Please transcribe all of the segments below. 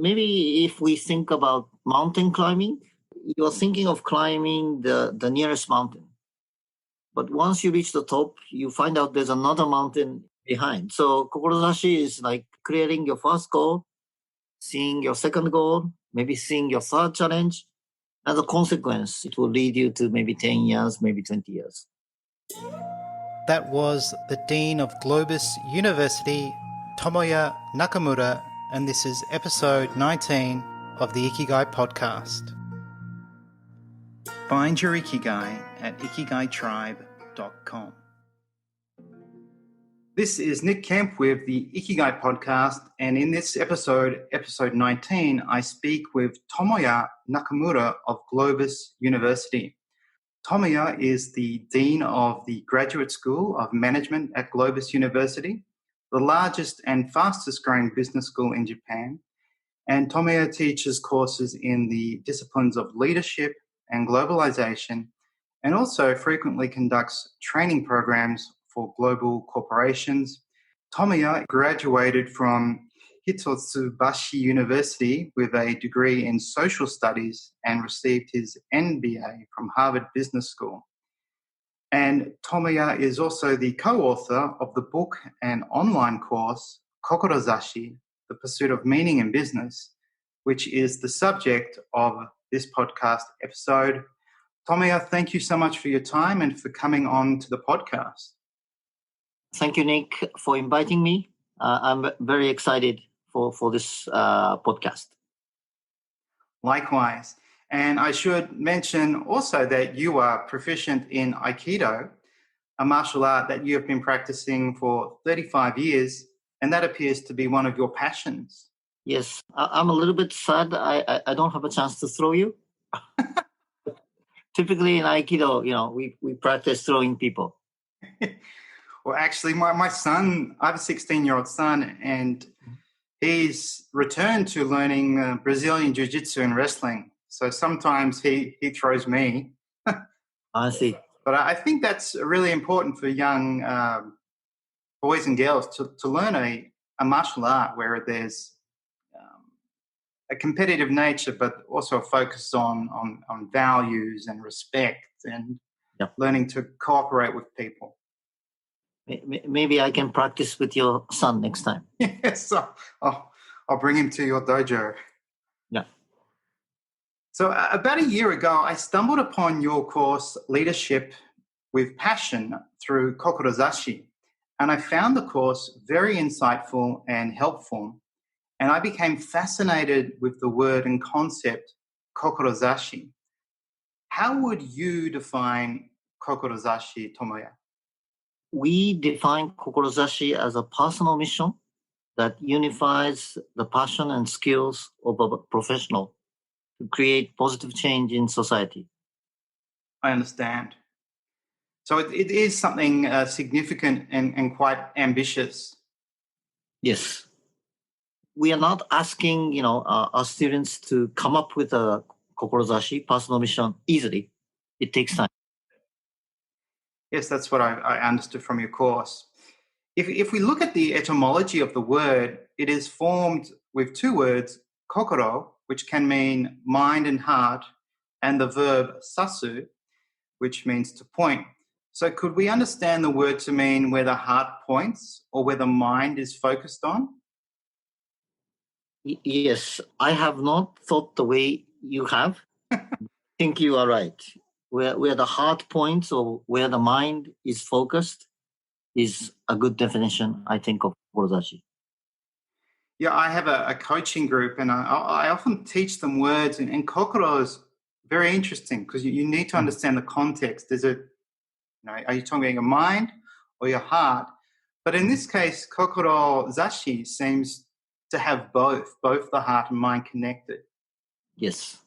Maybe if we think about mountain climbing, you're thinking of climbing the nearest mountain. But once you reach the top, you find out there's another mountain behind. So Kokorozashi is like clearing your first goal, seeing your second goal, maybe seeing your third challenge. As a consequence, it will lead you to maybe 10 years, maybe 20 years. That was the Dean of Globus University, Tomoya Nakamura, and this is episode 19 of the Ikigai podcast. Find your Ikigai at ikigaitribe.com. This is Nick Kemp with the Ikigai podcast, and in this episode 19, I speak with Tomoya Nakamura of Globus University. Tomoya is the Dean of the Graduate School of Management at Globus University, the largest and fastest growing business school in Japan. And Tomoya teaches courses in the disciplines of leadership and globalization, and also frequently conducts training programs for global corporations. Tomoya graduated from Hitotsubashi University with a degree in social studies and received his MBA from Harvard Business School. And Tomoya is also the co-author of the book and online course Kokorozashi, The Pursuit of Meaning in Business, which is the subject of this podcast episode. Tomoya, thank you so much for your time and for coming on to the podcast. Thank you, Nick, for inviting me. I'm very excited for this podcast. Likewise. And I should mention also that you are proficient in Aikido, a martial art that you have been practicing for 35 years, and that appears to be one of your passions. Yes, I'm a little bit sad I don't have a chance to throw you. Typically in Aikido, we practice throwing people. Well, actually, my son, I have a 16-year-old son, and he's returned to learning Brazilian Jiu-Jitsu and wrestling. So sometimes he throws me. I see. But I think that's really important for young boys and girls to learn a martial art where there's a competitive nature, but also a focus on values and respect and learning to cooperate with people. Maybe I can practice with your son next time. Yes, I'll bring him to your dojo. Yeah. So about a year ago, I stumbled upon your course, Leadership with Passion, through Kokorozashi, and I found the course very insightful and helpful, and I became fascinated with the word and concept Kokorozashi. How would you define Kokorozashi, Tomoya? We define Kokorozashi as a personal mission that unifies the passion and skills of a professional to create positive change in society. I understand. So it is something significant and quite ambitious. Yes. We are not asking, our students to come up with a Kokorozashi, personal mission, easily. It takes time. Yes, that's what I understood from your course. If we look at the etymology of the word, it is formed with two words, kokoro, which can mean mind and heart, and the verb sasu, which means to point. So could we understand the word to mean where the heart points or where the mind is focused on? Yes, I have not thought the way you have. I think you are right. Where the heart points or where the mind is focused is a good definition, I think, of Kokorozashi. Yeah, I have a coaching group, and I often teach them words, and kokoro is very interesting because you need to understand the context. Are you talking about your mind or your heart? But in this case, Kokorozashi seems to have both the heart and mind connected. Yes.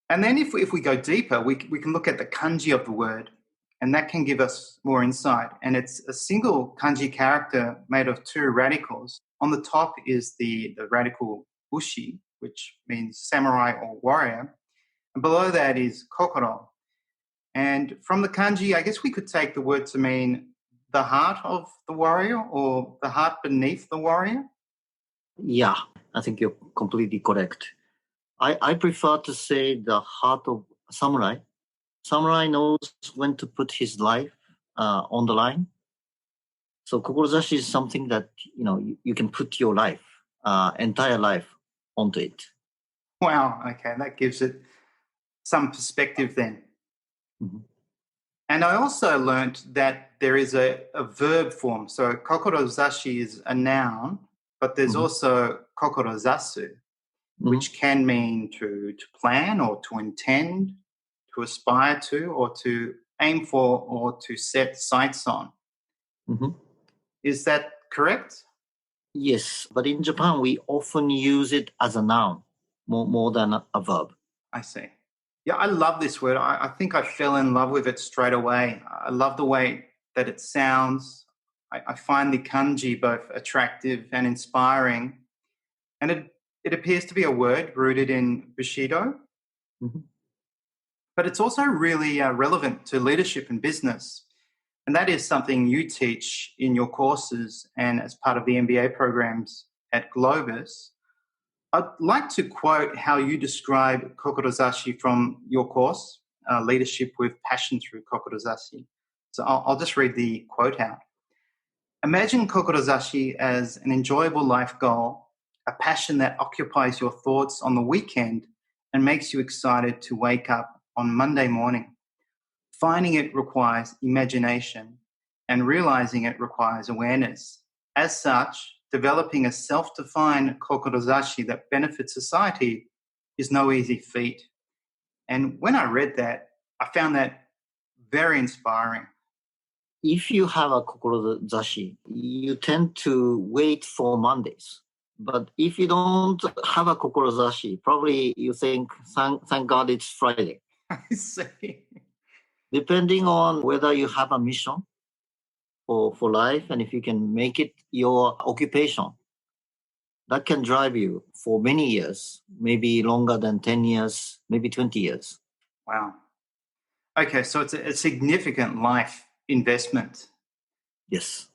And then if we go deeper, we can look at the kanji of the word, and that can give us more insight. And it's a single kanji character made of two radicals. On the top is the radical bushi, which means samurai or warrior. And below that is kokoro. And from the kanji, I guess we could take the word to mean the heart of the warrior or the heart beneath the warrior. Yeah, I think you're completely correct. I prefer to say the heart of a samurai. Samurai knows when to put his life on the line. So Kokorozashi is something that you can put your life, entire life, onto it. Wow, okay, that gives it some perspective then. Mhm. And I also learnt that there is a verb form. So kokorozashi is a noun, but there's Mhm. also kokorozasu, Mhm. which can mean to plan or to intend, to aspire to, or to aim for, or to set sights on. Mhm. Is that correct? Yes, but in Japan we often use it as a noun more than a verb. I see. Yeah, I love this word. I think I fell in love with it straight away. I love the way that it sounds. I find the kanji both attractive and inspiring. And it appears to be a word rooted in Bushido, Mhm. but it's also really relevant to leadership and business. And that is something you teach in your courses and as part of the MBA programs at Globus. I'd like to quote how you describe Kokorozashi from your course, Leadership with Passion Through Kokorozashi. So I'll just read the quote out. Imagine Kokorozashi as an enjoyable life goal, a passion that occupies your thoughts on the weekend and makes you excited to wake up on Monday morning. Finding it requires imagination, and realizing it requires awareness. As such, developing a self-defined kokorozashi that benefits society is no easy feat. And when I read that, I found that very inspiring. If you have a kokorozashi, you tend to wait for Mondays. But if you don't have a kokorozashi, probably you think, thank God it's Friday. I see. Depending on whether you have a mission for life and if you can make it your occupation, that can drive you for many years, maybe longer than 10 years, maybe 20 years. Wow. Okay, so it's a significant life investment. Yes.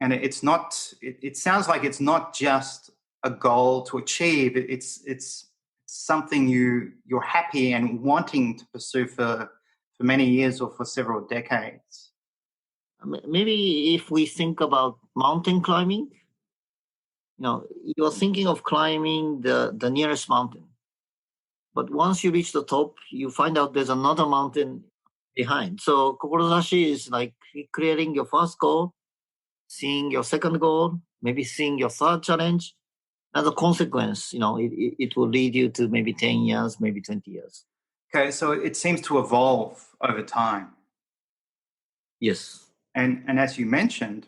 And it's not, it sounds like it's not just a goal to achieve. It's something you're happy and wanting to pursue for many years or for several decades. Maybe if we think about mountain climbing, you're thinking of climbing the nearest mountain. But once you reach the top, you find out there's another mountain behind. So Kokorozashi is like creating your first goal, seeing your second goal, maybe seeing your third challenge. As a consequence, it will lead you to maybe 10 years, maybe 20 years. Okay, so it seems to evolve over time. Yes. And as you mentioned,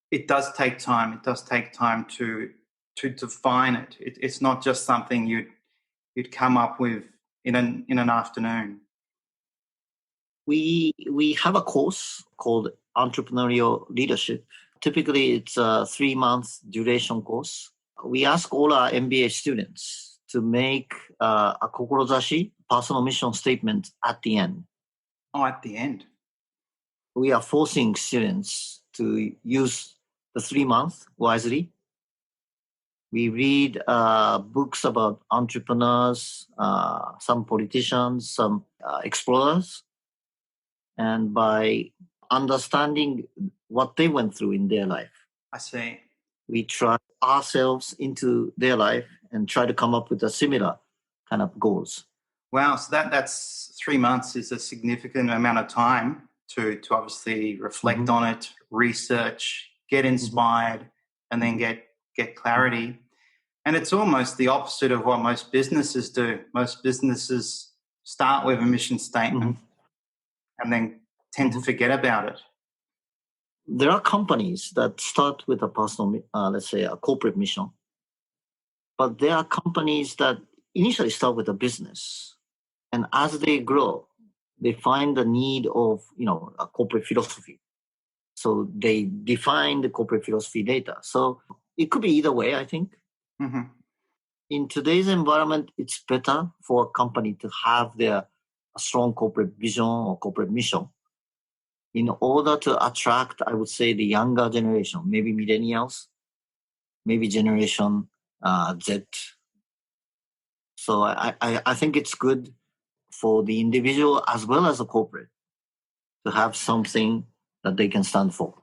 it does take time. It does take time to define it. It's not just something you'd come up with in an afternoon. We have a course called Entrepreneurial Leadership. Typically, it's a 3-month duration course. We ask all our MBA students to make a Kokorozashi personal mission statement at the end. Oh, at the end. We are forcing students to use the 3 months wisely. We read books about entrepreneurs, some politicians, some explorers. And by understanding what they went through in their life, I see. we try ourselves into their life and try to come up with a similar kind of goals. Wow, so that's 3 months is a significant amount of time to obviously reflect on it, research, get inspired, and then get clarity. And it's almost the opposite of what most businesses do. Most businesses start with a mission statement and then tend to forget about it. There are companies that start with a personal, let's say, a corporate mission, but there are companies that initially start with a business, and as they grow, they find the need of a corporate philosophy. So they define the corporate philosophy later. So it could be either way, I think. Mm-hmm. In today's environment, it's better for a company to have their strong corporate vision or corporate mission in order to attract, I would say, the younger generation, maybe millennials, maybe generation Z. So I think it's good for the individual as well as the corporate to have something that they can stand for.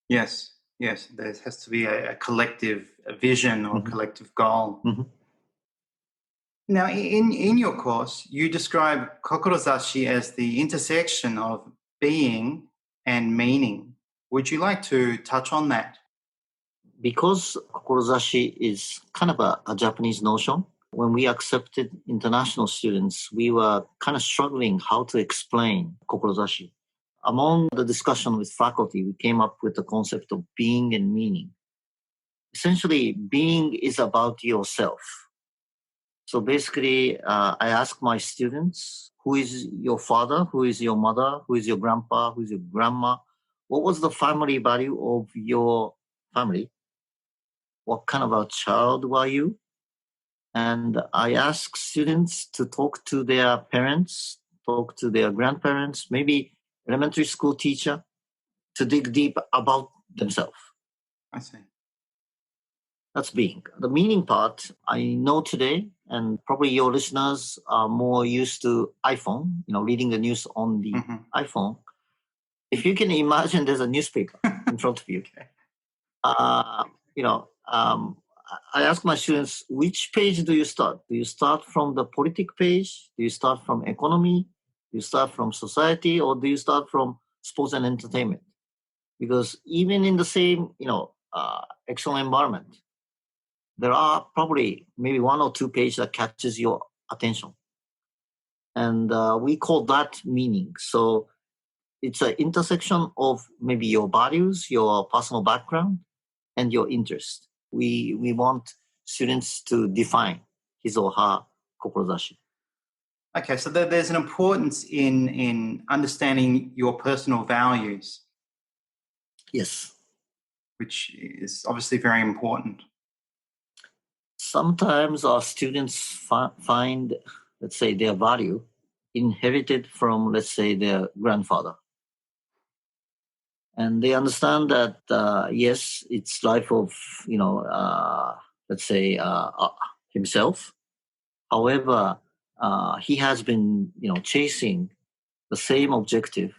Yes, yes. There has to be a collective vision or collective goal. Now, in your course, you describe Kokorozashi as the intersection of being and meaning. Would you like to touch on that? Because Kokorozashi is kind of a Japanese notion, when we accepted international students, we were kind of struggling how to explain Kokorozashi. Among the discussion with faculty, we came up with the concept of being and meaning. Essentially, being is about yourself. So basically, I ask my students, who is your father? Who is your mother? Who is your grandpa? Who is your grandma? What was the family value of your family? What kind of a child were you? And I ask students to talk to their parents, talk to their grandparents, maybe elementary school teacher, to dig deep about themselves. I see. That's being. The meaning part, I know today, and probably your listeners are more used to iPhone, reading the news on the iPhone. If you can imagine there's a newspaper in front of you, I ask my students, which page do you start? Do you start from the politic page? Do you start from economy? Do you start from society? Or do you start from sports and entertainment? Because even in the same, external environment, there are probably maybe one or two pages that catches your attention. And we call that meaning. So it's an intersection of maybe your values, your personal background, and your interest. We want students to define his or her Kokorozashi. Okay, so there's an importance in understanding your personal values. Yes. Which is obviously very important. Sometimes our students find, let's say, their value inherited from, let's say, their grandfather. And they understand that, yes, it's life of, let's say, himself. However, he has been, chasing the same objective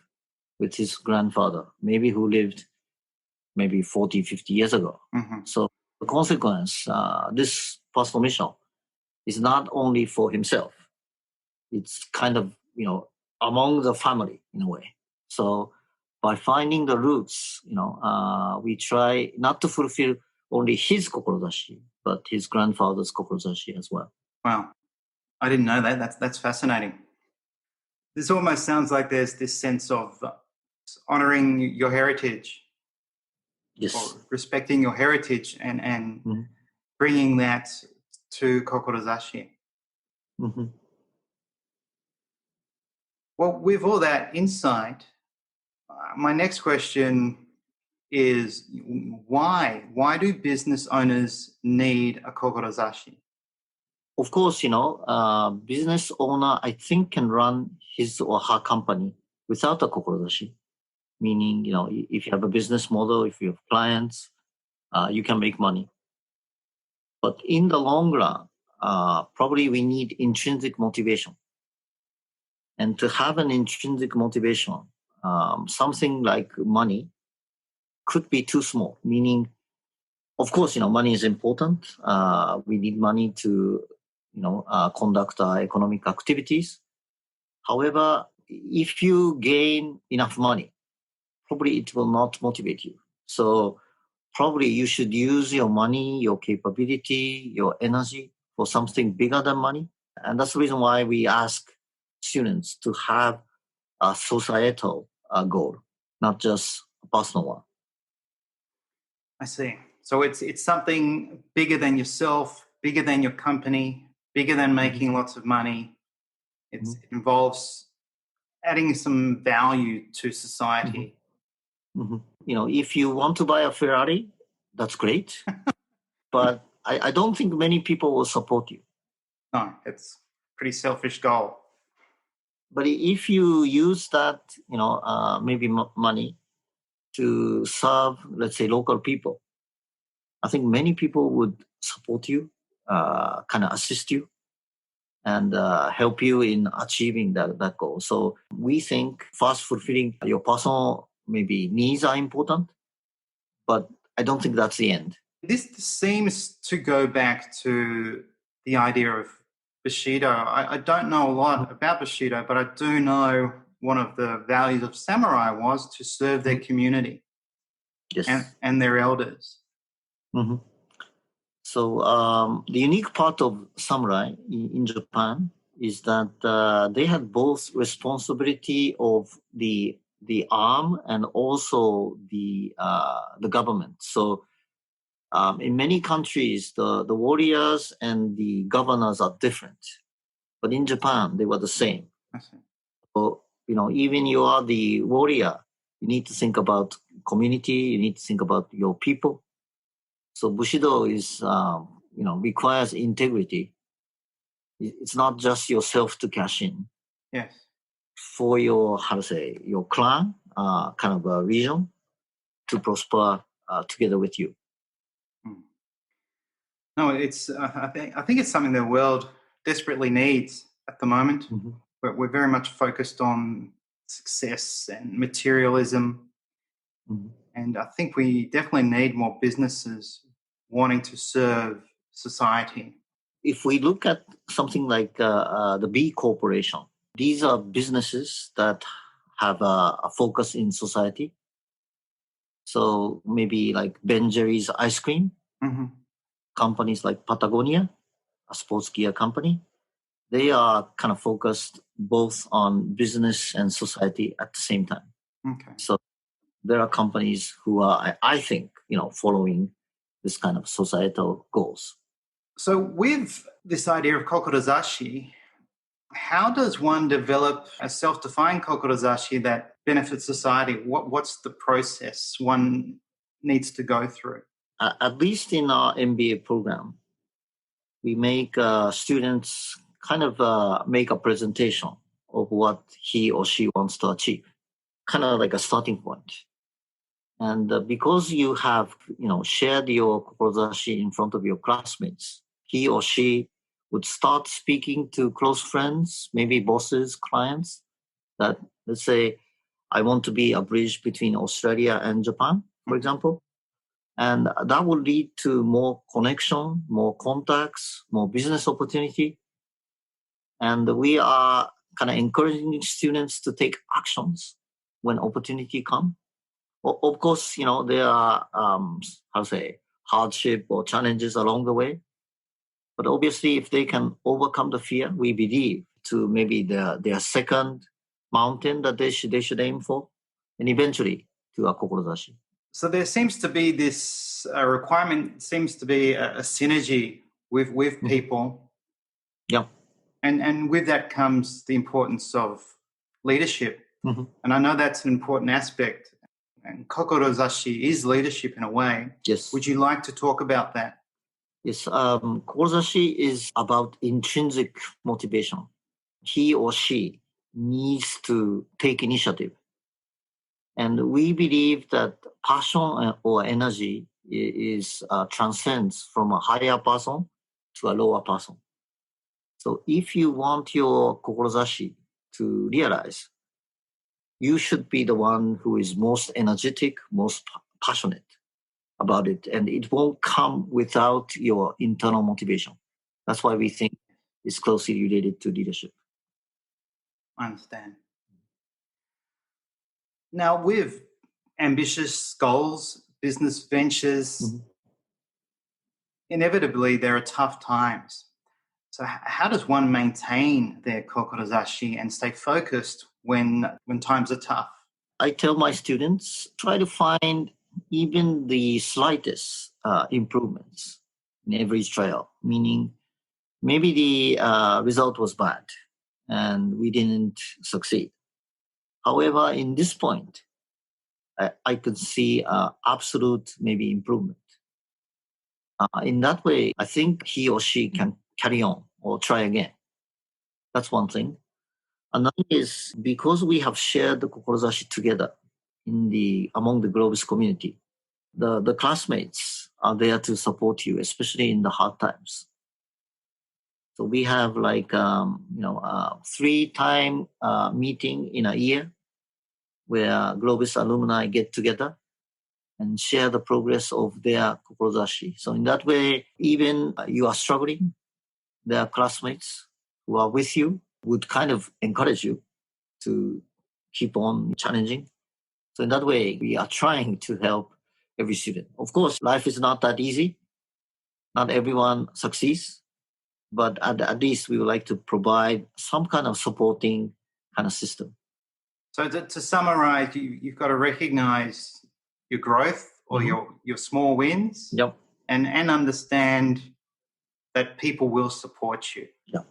with his grandfather, maybe who lived maybe 40, 50 years ago. So the consequence, this personal mission is not only for himself. It's kind of, among the family in a way. So by finding the roots, we try not to fulfill only his Kokorozashi, but his grandfather's Kokorozashi as well. Wow. I didn't know that. That's fascinating. This almost sounds like there's this sense of honoring your heritage. Yes. Or respecting your heritage and bringing that to Kokorozashi. Well, with all that insight, my next question is why? Why do business owners need a Kokorozashi? Of course, business owner, I think, can run his or her company without a Kokorozashi. Meaning, if you have a business model, if you have clients, you can make money. But in the long run, probably we need intrinsic motivation. And to have an intrinsic motivation, something like money could be too small. Meaning, of course, money is important. We need money to, conduct our economic activities. However, if you gain enough money, probably it will not motivate you. So probably you should use your money, your capability, your energy for something bigger than money. And that's the reason why we ask students to have a societal goal, not just a personal one. I see. So it's something bigger than yourself, bigger than your company, bigger than making lots of money. It involves adding some value to society. If you want to buy a Ferrari, that's great. But I don't think many people will support you. No, it's a pretty selfish goal. But if you use that, maybe money to serve, let's say, local people, I think many people would support you, kind of assist you, and help you in achieving that goal. So we think first fulfilling your personal maybe needs are important, but I don't think that's the end. This seems to go back to the idea of Bushido. I don't know a lot about Bushido, but I do know one of the values of samurai was to serve their community and their elders. Mm-hmm. So the unique part of samurai in Japan is that they had both responsibility of the arm and also the government. So in many countries, the warriors and the governors are different, but in Japan they were the same. So even you are the warrior, you need to think about community. You need to think about your people. So Bushido is requires integrity. It's not just yourself to cash in. Yes. For your your clan, kind of a region to prosper together with you. No, it's. I think it's something the world desperately needs at the moment. Mm-hmm. We're very much focused on success and materialism, and I think we definitely need more businesses wanting to serve society. If we look at something like the B Corporation, these are businesses that have a focus in society. So maybe like Ben Jerry's ice cream, companies like Patagonia, a sports gear company, they are kind of focused both on business and society at the same time. Okay. So there are companies who are, I think, following this kind of societal goals. So with this idea of Kokodazashi, how does one develop a self-defined Kokorozashi that benefits society? What's the process one needs to go through? At least in our MBA program, we make students kind of make a presentation of what he or she wants to achieve, kind of like a starting point. And because you have, shared your Kokorozashi in front of your classmates, he or she would start speaking to close friends, maybe bosses, clients, that let's say, I want to be a bridge between Australia and Japan, for example. And that will lead to more connection, more contacts, more business opportunity. And we are kind of encouraging students to take actions when opportunity come. Of course, there are, hardship or challenges along the way. But obviously, if they can overcome the fear, we believe to maybe their second mountain that they should aim for, and eventually to a Kokorozashi. So there seems to be this requirement, seems to be a synergy with people. Yeah. And with that comes the importance of leadership. Mm-hmm. And I know that's an important aspect. And Kokorozashi is leadership in a way. Yes. Would you like to talk about that? Yes. Kokorozashi is about intrinsic motivation. He or she needs to take initiative. And we believe that passion or energy is transcends from a higher person to a lower person. So if you want your Kokorozashi to realize, you should be the one who is most energetic, most passionate about it. And it won't come without your internal motivation. That's why we think it's closely related to leadership. I understand. Now, with ambitious goals, business ventures, inevitably there are tough times. So how does one maintain their Kokorozashi and stay focused when times are tough? I tell my students, try to find even the slightest improvements in every trial, meaning maybe the result was bad and we didn't succeed. However, in this point, I could see absolute maybe improvement. In that way, I think he or she can carry on or try again. That's one thing. Another is because we have shared the Kokorozashi together among the Globus community, the classmates are there to support you, especially in the hard times. So we have like, 3-time meeting in a year where Globus alumni get together and share the progress of their Kokorozashi. So in that way, even you are struggling, their classmates who are with you would kind of encourage you to keep on challenging. So in that way, we are trying to help every student. Of course, life is not that easy. Not everyone succeeds, but at least we would like to provide some kind of supporting kind of system. So to summarize, you've got to recognize your growth or your small wins. Yep. And understand that people will support you. Yep.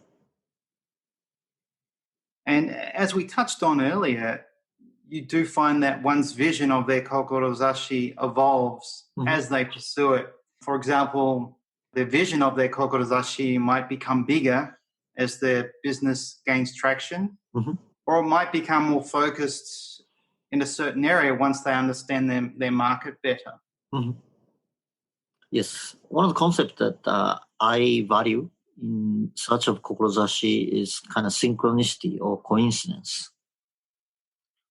And as we touched on earlier, you do find that one's vision of their Kokorozashi evolves as they pursue it. For example, their vision of their Kokorozashi might become bigger as their business gains traction, or it might become more focused in a certain area once they understand their market better. Yes. One of the concepts that I value in search of Kokorozashi is kind of synchronicity or coincidence.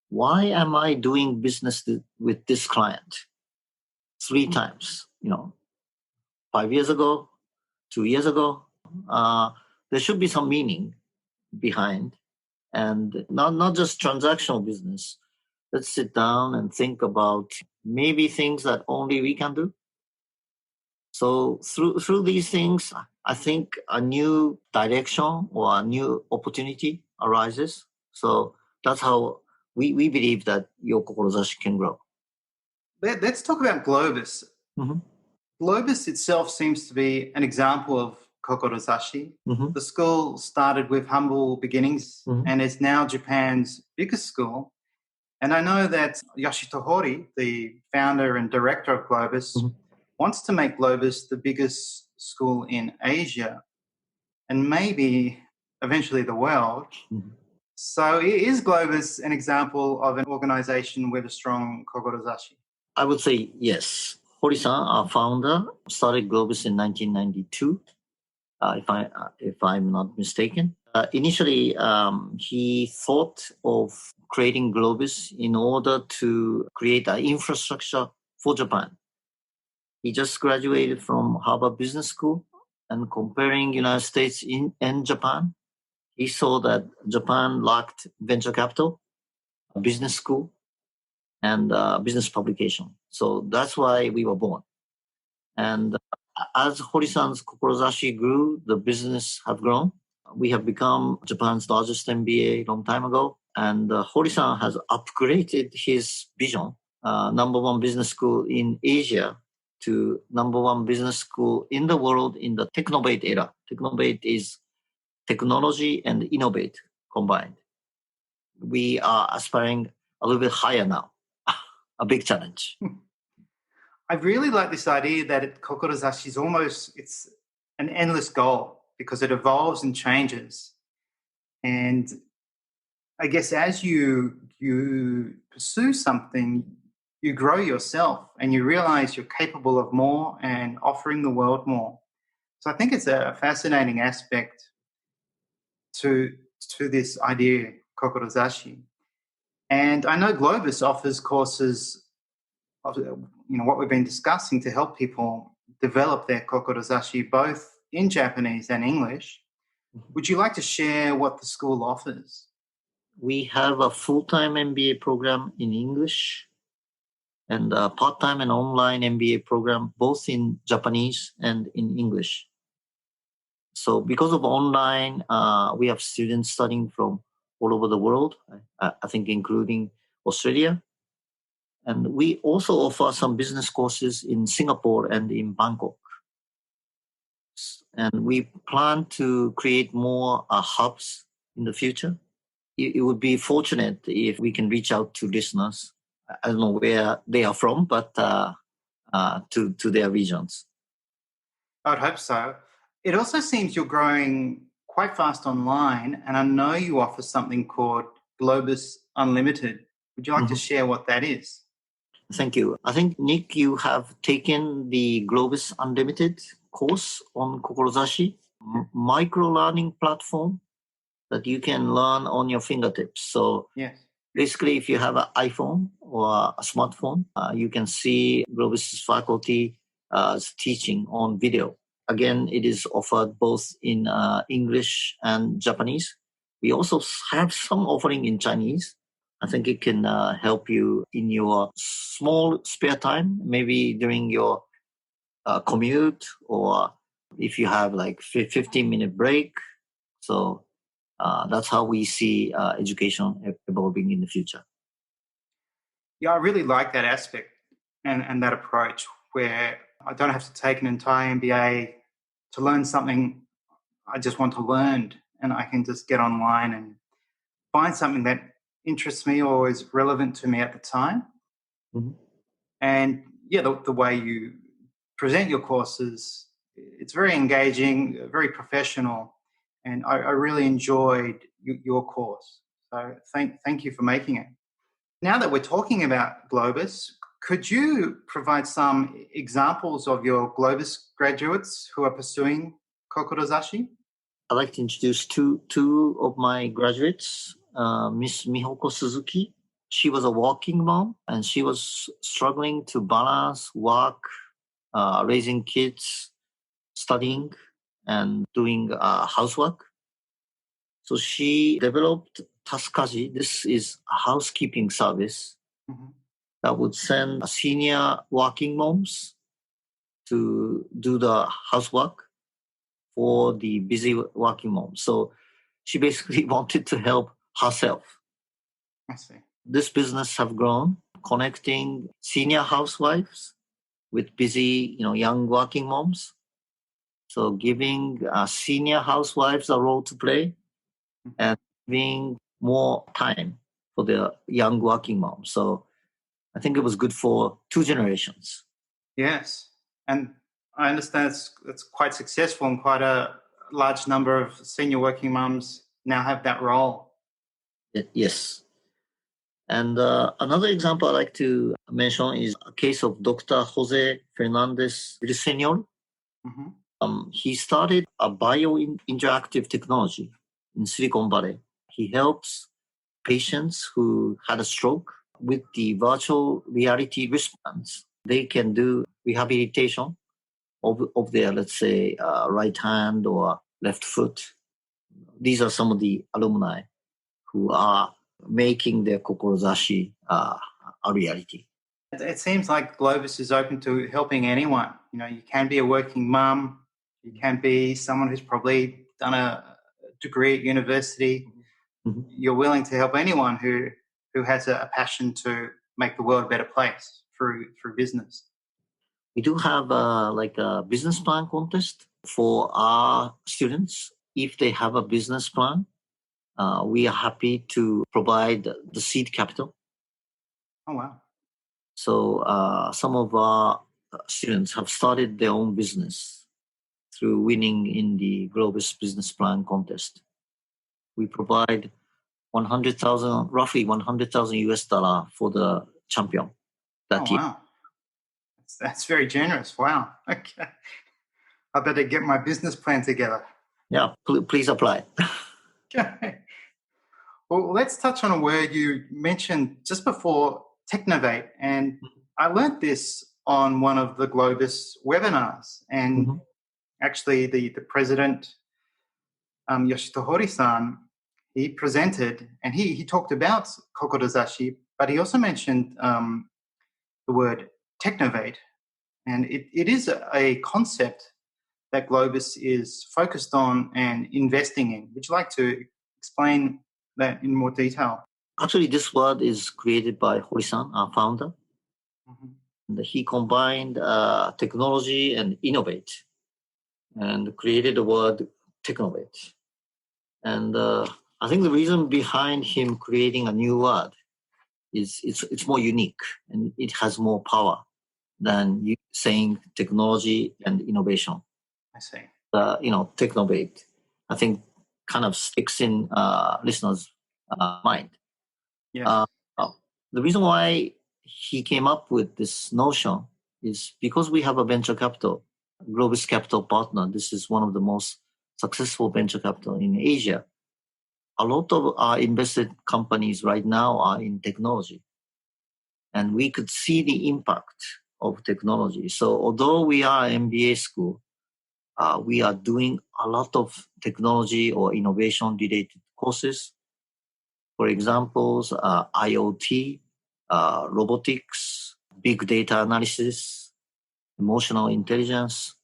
Why am I doing business with this client 3 times? 5 years ago, 2 years ago. There should be some meaning behind, and not just transactional business. Let's sit down and think about maybe things that only we can do. So through these things, I think a new direction or a new opportunity arises. So that's how we believe that your Kokorozashi can grow. Let's talk about Globus. Globus itself seems to be an example of Kokorozashi. The school started with humble beginnings and is now Japan's biggest school. And I know that Yoshito Hori, the founder and director of Globus, wants to make Globus the biggest school in Asia and maybe eventually the world. So is Globus an example of an organization with a strong Kokorozashi? I would say yes. Hori-san, our founder, started Globus in 1992, if I'm not mistaken. Initially, he thought of creating Globus in order to create an infrastructure for Japan. He just graduated from Harvard Business School, and comparing United States and Japan, he saw that Japan lacked venture capital, a business school, and business publication. So that's why we were born. And as Hori-san's Kokorozashi grew, the business have grown. We have become Japan's largest MBA long time ago. And Hori-san has upgraded his vision, number one business school in Asia to number one business school in the world in the Technobate era. Technobate is technology and innovate combined. We are aspiring a little bit higher now. A big challenge. I really like this idea that Kokorozashi is it's an endless goal because it evolves and changes. And I guess as you pursue something, you grow yourself and you realize you're capable of more and offering the world more. So I think it's a fascinating aspect to this idea, Kokorozashi. And I know Globus offers courses of what we've been discussing to help people develop their Kokorozashi both in Japanese and English. Would you like to share what the school offers? We have a full-time MBA program in English and a part-time and online MBA program both in Japanese and in English. So because of online, we have students studying from all over the world, I think including Australia. And we also offer some business courses in Singapore and in Bangkok. And we plan to create more hubs in the future. It would be fortunate if we can reach out to listeners. I don't know where they are from, but to their regions. I'd hope so. It also seems you're growing quite fast online, and I know you offer something called Globus Unlimited. Would you like to share what that is? Thank you. I think, Nick, you have taken the Globus Unlimited course on Kokorozashi, micro-learning platform that you can learn on your fingertips. So Yes. basically, if you have an iPhone or a smartphone, you can see Globus faculty teaching on video. Again, it is offered both in English and Japanese. We also have some offering in Chinese. I think it can help you in your small spare time, maybe during your commute, or if you have like 15-minute break. So that's how we see education evolving in the future. Yeah, I really like that aspect and that approach where I don't have to take an entire MBA to learn something I just want to learn, and I can just get online and find something that interests me or is relevant to me at the time. Mm-hmm. And yeah, the way you present your courses, it's very engaging, very professional, and I really enjoyed your course. So thank you for making it. Now that we're talking about Globus, could you provide some examples of your Globus graduates who are pursuing Kokodazashi? I'd like to introduce two of my graduates, Miss Mihoko Suzuki. She was a working mom, and she was struggling to balance work, raising kids, studying, and doing housework. So she developed Tasukaji. This is a housekeeping service that would send senior working moms to do the housework for the busy working moms. So she basically wanted to help herself. I see. This business have grown, connecting senior housewives with busy, young working moms. So giving senior housewives a role to play and giving more time for the young working moms. So I think it was good for two generations. Yes, and I understand it's quite successful, and quite a large number of senior working mums now have that role. Yes. And another example I like to mention is a case of Dr. Jose Fernandez Villaseñor. He started a bio-interactive technology in Silicon Valley. He helps patients who had a stroke with the virtual reality wristbands. They can do rehabilitation of their, let's say, right hand or left foot. These are some of the alumni who are making their Kokorozashi a reality. It seems like Globus is open to helping anyone. You can be a working mum, you can be someone who's probably done a degree at university. You're willing to help anyone who has a passion to make the world a better place through business. We do have a business plan contest for our students. If they have a business plan, we are happy to provide the seed capital. Oh, wow. So some of our students have started their own business through winning in the Globus Business Plan contest. We provide roughly 100,000 US dollar for the champion that year. Wow. That's very generous. Wow. Okay. I better get my business plan together. Yeah, please apply. Okay. Well, let's touch on a word you mentioned just before, technovate. And I learned this on one of the Globus webinars. And actually the president, Yoshitohori-san, he presented and he talked about Kokodazashi, but he also mentioned the word technovate. And it is a concept that Globus is focused on and investing in. Would you like to explain that in more detail? Actually, this word is created by Hori-san, our founder. And he combined technology and innovate and created the word technovate. And I think the reason behind him creating a new word is it's more unique and it has more power than you saying technology and innovation. I see. Technovate, I think, kind of sticks in listeners' mind. Yes. The reason why he came up with this notion is because we have a venture capital, Globis Capital Partner. This is one of the most successful venture capital in Asia. A lot of our invested companies right now are in technology. And we could see the impact of technology. So although we are an MBA school, we are doing a lot of technology or innovation related courses. For examples, IoT, robotics, big data analysis, emotional intelligence.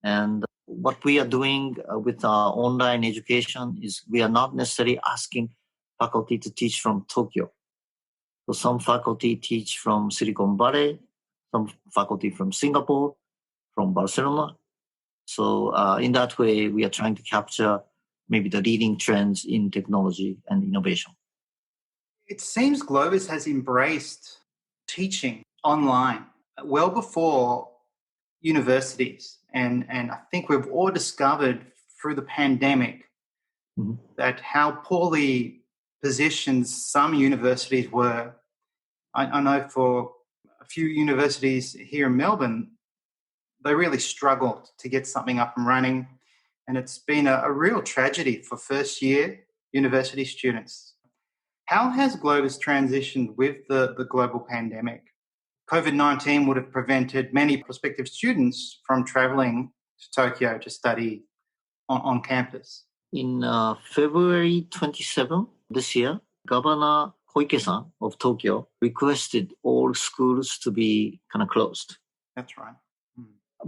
And what we are doing with our online education is we are not necessarily asking faculty to teach from Tokyo. So some faculty teach from Silicon Valley, some faculty from Singapore, from Barcelona. So in that way, we are trying to capture maybe the leading trends in technology and innovation. It seems Globus has embraced teaching online well before universities. And I think we've all discovered through the pandemic that how poorly positioned some universities were. I know for a few universities here in Melbourne, they really struggled to get something up and running. And it's been a real tragedy for first year university students. How has Globus transitioned with the global pandemic? COVID-19 would have prevented many prospective students from travelling to Tokyo to study on campus. In February 27 this year, Governor Koike-san of Tokyo requested all schools to be kind of closed. That's right.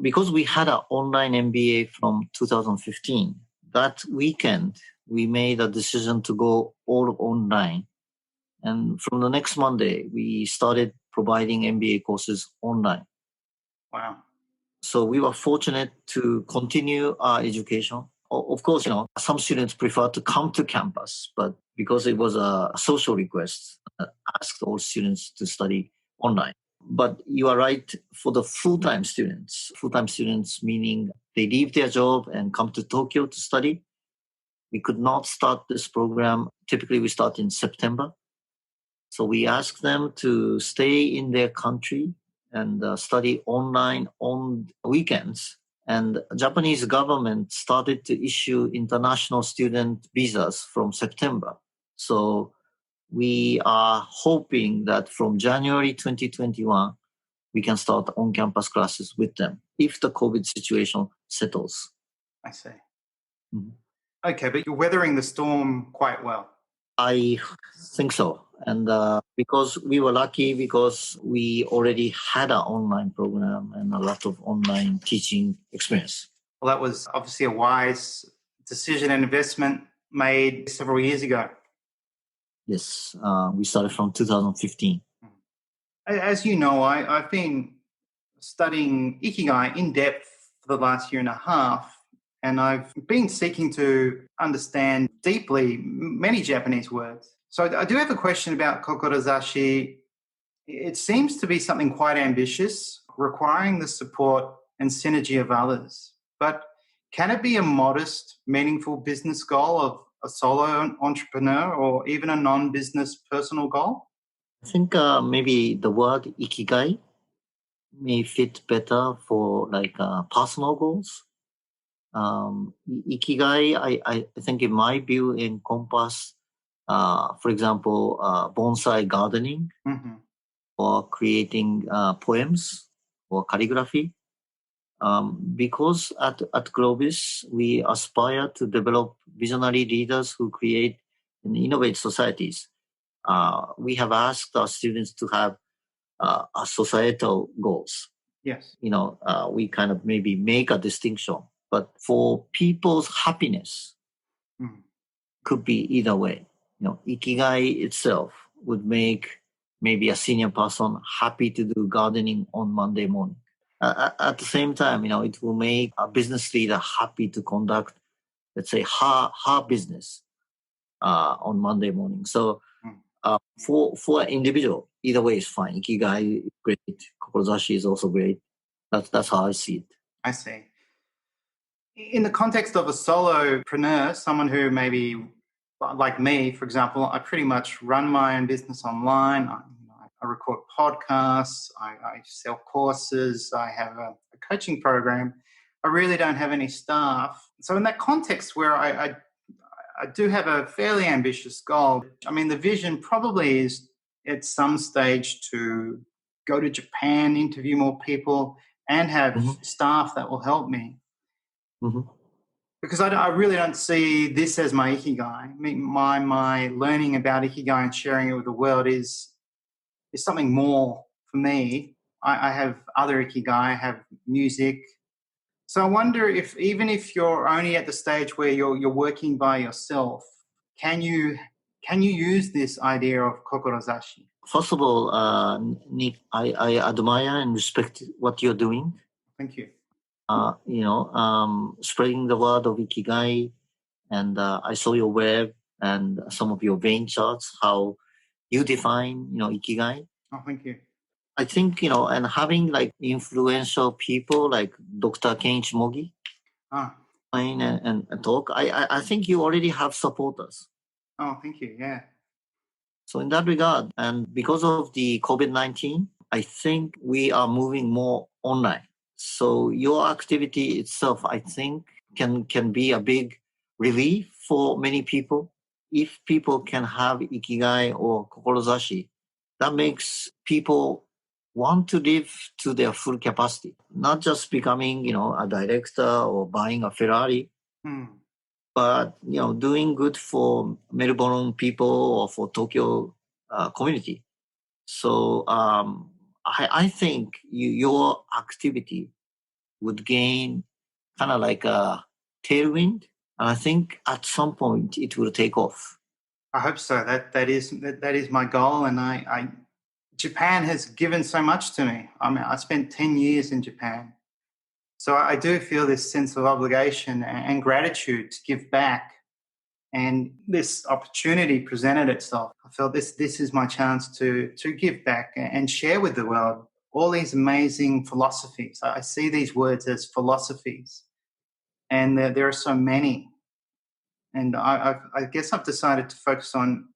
Because we had an online MBA from 2015, that weekend we made a decision to go all online. And from the next Monday, we started providing MBA courses online. Wow. So we were fortunate to continue our education. Of course, some students prefer to come to campus, but because it was a social request, I asked all students to study online. But you are right, for the full-time students meaning they leave their job and come to Tokyo to study, we could not start this program. Typically, we start in September. So we asked them to stay in their country and study online on weekends. And the Japanese government started to issue international student visas from September. So we are hoping that from January 2021, we can start on-campus classes with them if the COVID situation settles. I see. Mm-hmm. Okay, but you're weathering the storm quite well. I think so. And because we were lucky because we already had an online program and a lot of online teaching experience. Well, that was obviously a wise decision and investment made several years ago. Yes, we started from 2015. As you know, I've been studying ikigai in depth for the last year and a half, and I've been seeking to understand deeply many Japanese words. So I do have a question about Kokorozashi. It seems to be something quite ambitious, requiring the support and synergy of others. But can it be a modest, meaningful business goal of a solo entrepreneur or even a non-business personal goal? I think maybe the word ikigai may fit better for personal goals. Ikigai, I think in my view, encompass, for example, bonsai gardening or creating poems or calligraphy. Because at Globis, we aspire to develop visionary leaders who create and innovate societies. We have asked our students to have societal goals. Yes. We kind of maybe make a distinction. But for people's happiness, could be either way. Ikigai itself would make maybe a senior person happy to do gardening on Monday morning. At the same time, it will make a business leader happy to conduct, let's say, her business on Monday morning. So for an individual, either way is fine. Ikigai is great. Kokorozashi is also great. That's how I see it. I see. In the context of a solopreneur, someone who maybe, like me, for example, I pretty much run my own business online. I record podcasts, I sell courses, I have a coaching program. I really don't have any staff. So in that context where I do have a fairly ambitious goal, I mean, the vision probably is at some stage to go to Japan, interview more people, and have staff that will help me. Because I really don't see this as my ikigai. I mean, my learning about ikigai and sharing it with the world is something more for me. I have other ikigai, I have music. So I wonder if even if you're only at the stage where you're working by yourself, can you use this idea of kokorozashi? First of all, Nick, I admire and respect what you're doing. Thank you. Spreading the word of ikigai, and I saw your web and some of your vein charts, how you define, ikigai. Oh, thank you. I think, and having like influential people like Dr. Kenichi Mogi and talk, I think you already have supporters. Oh, thank you. Yeah. So in that regard, and because of the COVID-19, I think we are moving more online. So your activity itself, I think, can be a big relief for many people. If people can have ikigai or kokorozashi, that makes people want to live to their full capacity, not just becoming, a director or buying a Ferrari, but, doing good for Melbourne people or for Tokyo community. So I think your activity would gain kind of like a tailwind. And I think at some point it will take off. I hope so. That is my goal. And Japan has given so much to me. I mean, I spent 10 years in Japan. So I do feel this sense of obligation and gratitude to give back. And this opportunity presented itself. I felt this is my chance to give back and share with the world all these amazing philosophies. I see these words as philosophies, and there are so many. And I guess I've decided to focus on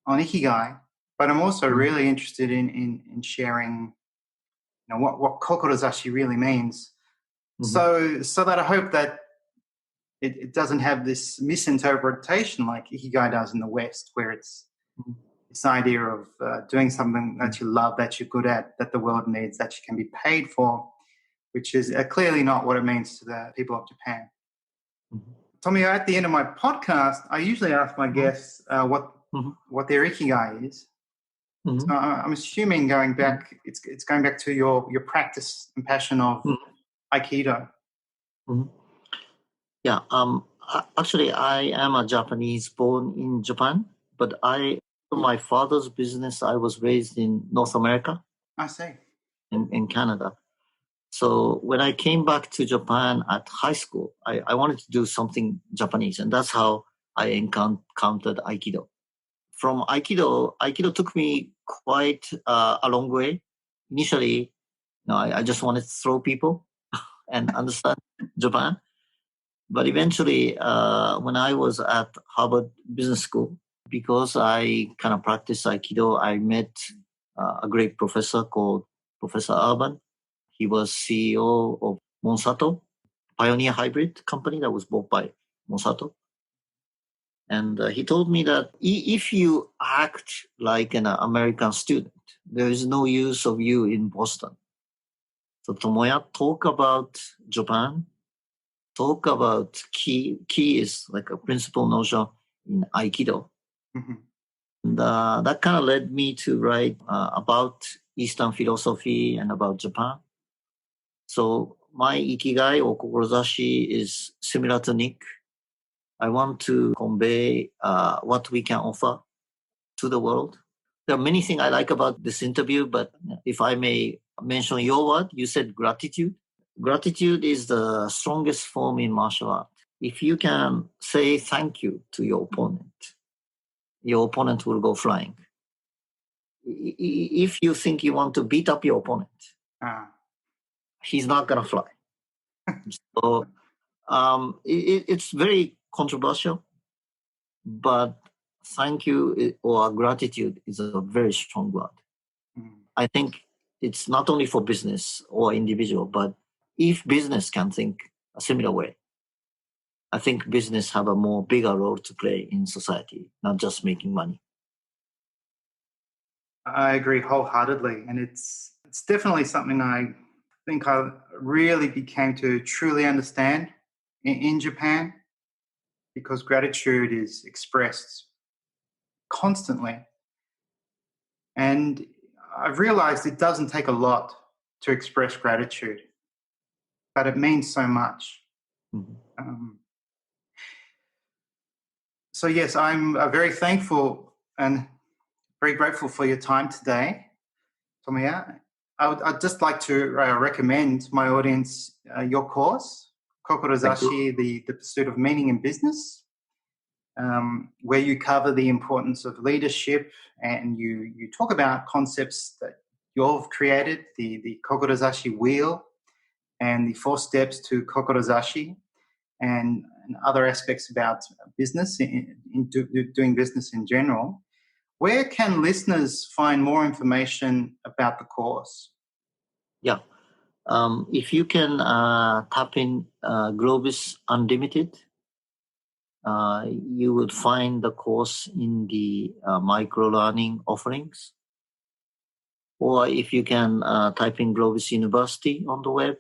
ikigai, but I'm also really interested in sharing, what Kokorozashi really means. So that I hope that it doesn't have this misinterpretation like ikigai does in the West, where it's this idea of doing something that you love, that you're good at, that the world needs, that you can be paid for, which is clearly not what it means to the people of Japan. Tomoya, at the end of my podcast, I usually ask my guests what their ikigai is. So I'm assuming going back, it's going back to your practice and passion of Aikido. Yeah. Actually, I am a Japanese born in Japan, but my father's business, I was raised in North America. I see. In Canada. So when I came back to Japan at high school, I wanted to do something Japanese, and that's how I encountered Aikido. From Aikido took me quite a long way. Initially, I just wanted to throw people and understand Japan. But eventually, when I was at Harvard Business School, because I kind of practiced Aikido, I met a great professor called Professor Urban. He was CEO of Monsanto, Pioneer Hybrid company that was bought by Monsanto. And he told me that if you act like an American student, there is no use of you in Boston. So Tomoya, talk about Japan, talk about ki. Ki is like a principal notion in Aikido. And that kind of led me to write about Eastern philosophy and about Japan. So my ikigai or kokorozashi is similar to Nick. I want to convey what we can offer to the world. There are many things I like about this interview, but if I may mention your word, you said gratitude. Gratitude is the strongest form in martial art. If you can say thank you to your opponent will go flying. If you think you want to beat up your opponent, he's not going to fly. So it's very controversial, but thank you or gratitude is a very strong word. I think it's not only for business or individual, but if business can think a similar way, I think business have a more bigger role to play in society, not just making money. I agree wholeheartedly, and it's definitely something I think I really became to truly understand in Japan, because gratitude is expressed constantly. And I've realized it doesn't take a lot to express gratitude, but it means so much. Mm-hmm. So yes, I'm very thankful and very grateful for your time today, Tomoya. I'd just like to recommend my audience your course, Kokorozashi, the Pursuit of Meaning in Business, where you cover the importance of leadership, and you talk about concepts that you've created, the Kokodazashi wheel and the 4 steps to Kokorozashi, and other aspects about business, doing business in general. Where can listeners find more information about the course? Yeah. If you can tap in Globus Unlimited, you would find the course in the micro-learning offerings. Or if you can type in GLOBIS University on the web,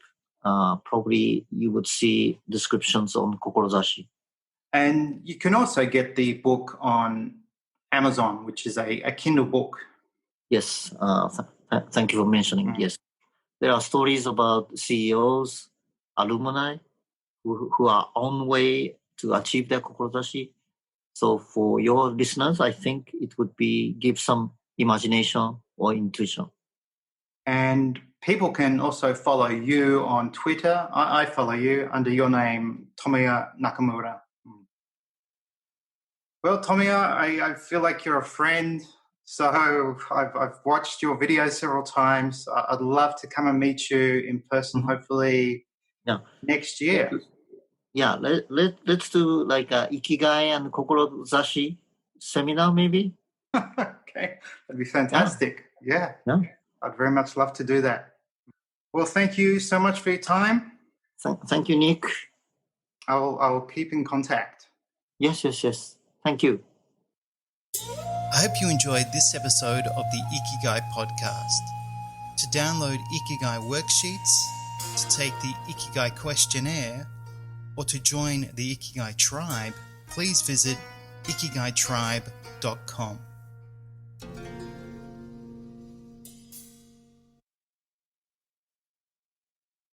probably you would see descriptions on Kokorozashi. And you can also get the book on Amazon, which is a Kindle book. Yes, thank you for mentioning. Yes, there are stories about CEOs, alumni who are on way to achieve their Kokorozashi. So for your listeners, I think it would be give some imagination or intuition. And people can also follow you on Twitter. I follow you under your name, Tomoya Nakamura. Well, Tomoya, I feel like you're a friend. So I've watched your videos several times. I'd love to come and meet you in person, hopefully next year. Yeah, let's do like a ikigai and Kokorozashi seminar maybe. Okay, that'd be fantastic. Yeah, I'd very much love to do that. Well, thank you so much for your time. Thank you, Nick. I'll keep in contact. Yes. Thank you. I hope you enjoyed this episode of the Ikigai podcast. To download Ikigai worksheets, to take the Ikigai questionnaire, or to join the Ikigai tribe, please visit ikigaitribe.com.